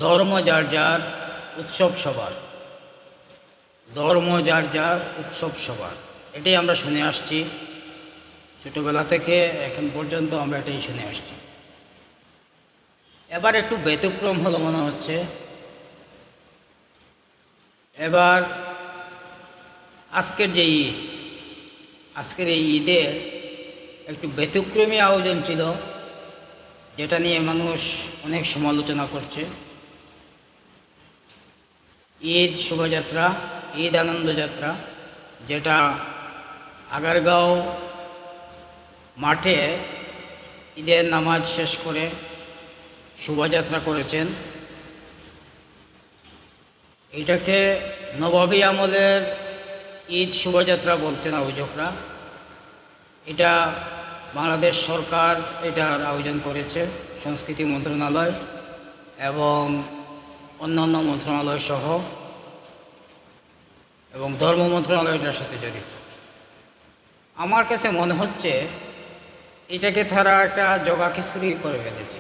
ধর্ম যার যার, উৎসব সবার। ধর্ম যার যার, উৎসব সবার, এটাই আমরা শুনে আসছি ছোটোবেলা থেকে এখন পর্যন্ত আমরা এটাই শুনে আসছি। এবার একটু ব্যতিক্রম হলো মনে হচ্ছে। এবার আজকের যে ঈদ, আজকের এই ঈদে একটু ব্যতিক্রমী আয়োজন ছিল, যেটা নিয়ে মানুষ অনেক সমালোচনা করছে। ঈদ শোভাযাত্রা, ঈদ আনন্দযাত্রা, যেটা আগারগাঁও মাঠে ঈদের নামাজ শেষ করে শোভাযাত্রা করেছেন। এটাকে নবাবী আমলের ঈদ শোভাযাত্রা বলছেন আয়োজকরা। এটা বাংলাদেশ সরকার এটার আয়োজন করেছে, সংস্কৃতি মন্ত্রণালয় এবং অন্যান্য মন্ত্রণালয় সহ, এবং ধর্ম মন্ত্রণালয় এটার সাথে জড়িত। আমার কাছে মনে হচ্ছে এটাকে তারা একটা জগাখিচুড়ি করে ফেলেছে।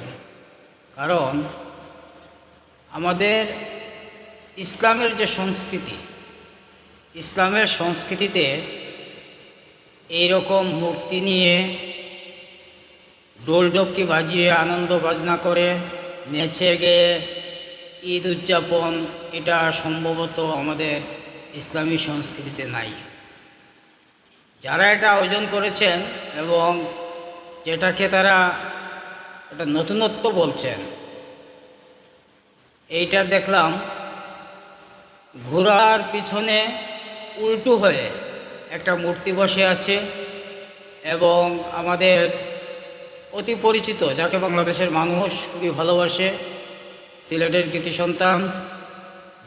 কারণ আমাদের ইসলামের যে সংস্কৃতি, ইসলামের সংস্কৃতিতে এইরকম মূর্তি নিয়ে ডোলডপকি বাজিয়ে আনন্দ বাজনা করে নেচে গিয়ে ঈদ উদযাপন, এটা সম্ভবত আমাদের ইসলামী সংস্কৃতিতে নাই। যারা এটা আয়োজন করেছেন এবং যেটাকে তারা একটা নতুনত্ব বলছেন, এইটার দেখলাম ঘোড়ার পিছনে উল্টো হয়ে একটা মূর্তি বসে আছে, এবং আমাদের অতি পরিচিত, যাকে বাংলাদেশের মানুষ খুবই ভালোবাসে, সিলেটের কৃতি সন্তান,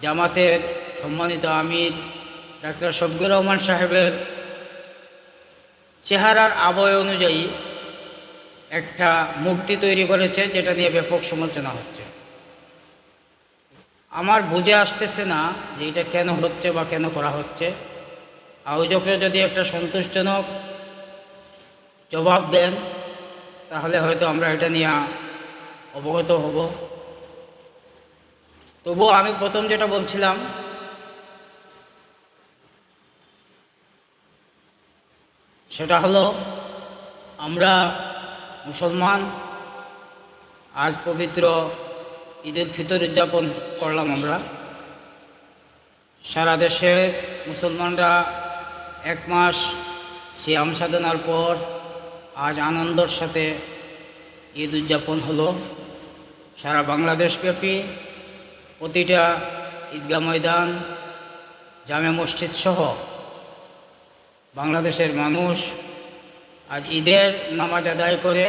জামাতের সম্মানিত আমির ডাক্তার শফিকুর রহমান সাহেবের চেহারার আবয় অনুযায়ী একটা মূর্তি তৈরি করেছে, যেটা নিয়ে ব্যাপক সমালোচনা হচ্ছে। আমার বুঝে আসতেছে না যে এটা কেন হচ্ছে বা কেন করা হচ্ছে। আয়োজকরা যদি একটা সন্তোষজনক জবাব দেন, তাহলে হয়তো আমরা এটা নিয়ে অবগত হব। তবুও আমি প্রথম যেটা বলছিলাম, সেটা হলো আমরা মুসলমান, আজ পবিত্র ঈদ উল ফিতর উদযাপন করলাম। আমরা সারা দেশে মুসলমানরা এক মাস সিয়াম সাধনার পর আজ আনন্দের সাথে ঈদ উদযাপন হলো। সারা বাংলাদেশব্যাপী প্রতিটা ঈদগাহ ময়দান, জামে মসজিদ সহ বাংলাদেশের মানুষ আজ ঈদের নামাজ আদায় করে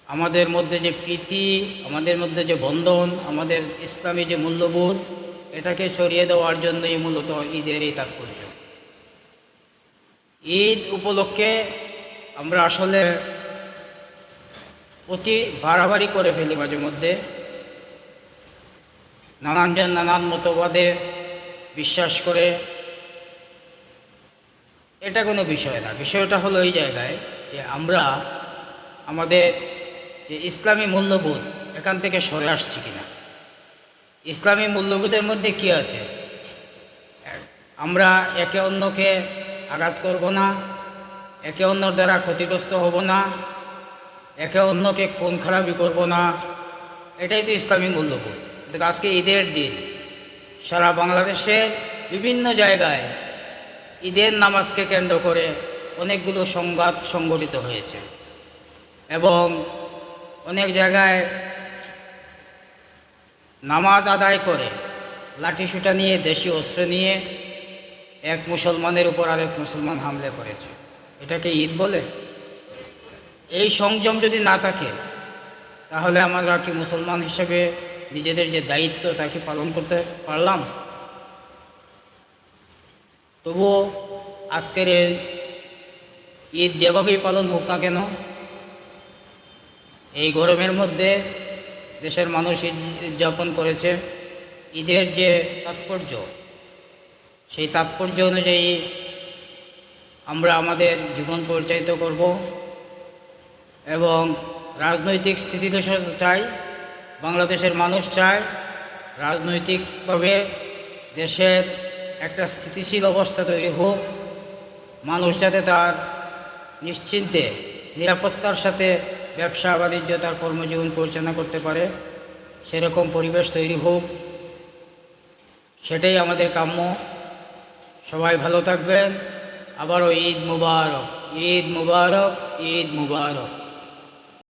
আমাদের মধ্যে যে প্রীতি, আমাদের মধ্যে যে বন্ধন, আমাদের ইসলামী যে মূল্যবোধ, এটাকে ছড়িয়ে দেওয়ার জন্যই মূলত ঈদের এই তাৎপর্য। ঈদ উপলক্ষে আমরা আসলে অতি বাড়াবাড়ি করে ফেলি মাঝে মধ্যে। নানানজন নানান মতবাদে বিশ্বাস করে, এটা কোনো বিষয় না। বিষয়টা হলো এই জায়গায় যে আমরা আমাদের যে ইসলামী মূল্যবোধ, এখান থেকে সরে আসছি কিনা। ইসলামী মূল্যবোধের মধ্যে কি আছে? আমরা একে অন্যকে আঘাত করব না, একে অন্যর দ্বারা ক্ষতিগ্রস্ত হব না, একে অন্যকে খুন খারাপি করব না, এটাই তো ইসলামী মূল্যবোধ। কিন্তু আজকে ঈদের দিন সারা বাংলাদেশের বিভিন্ন জায়গায় ঈদের নামাজকে কেন্দ্র করে অনেকগুলো সংঘাত সংঘটিত হয়েছে, এবং অনেক জায়গায় নামাজ আদায় করে লাঠিসোঁটা নিয়ে, দেশি অস্ত্র নিয়ে এক মুসলমানের উপর আরেক মুসলমান হামলে করেছে। এটাকে ঈদ বলে? এই সংযম যদি না থাকে, তাহলে আমরা কি মুসলমান হিসেবে নিজেদের যে দায়িত্ব তাকে পালন করতে পারলাম? তবুও আজকের এই ঈদ যেভাবেই পালন হোক না কেন, এই গরমের মধ্যে দেশের মানুষ ঈদ উদযাপন করেছে। ঈদের যে তাৎপর্য, সেই তাৎপর্য অনুযায়ী আমরা আমাদের জীবন পরিচালিত করব, এবং রাজনৈতিক স্থিতিদশা চাই, বাংলাদেশের মানুষ চায় রাজনৈতিকভাবে দেশের একটা স্থিতিশীল অবস্থা তৈরি হোক, মানুষ যাতে তার নিশ্চিন্তে নিরাপত্তার সাথে ব্যবসা বাণিজ্য তার কর্মজীবন পরিচালনা করতে পারে, সেরকম পরিবেশ তৈরি হোক, সেটাই আমাদের কাম্য। সবাই ভালো থাকবেন। আবারও ঈদ মুবারক, ঈদ মুবারক, ঈদ মুবারক।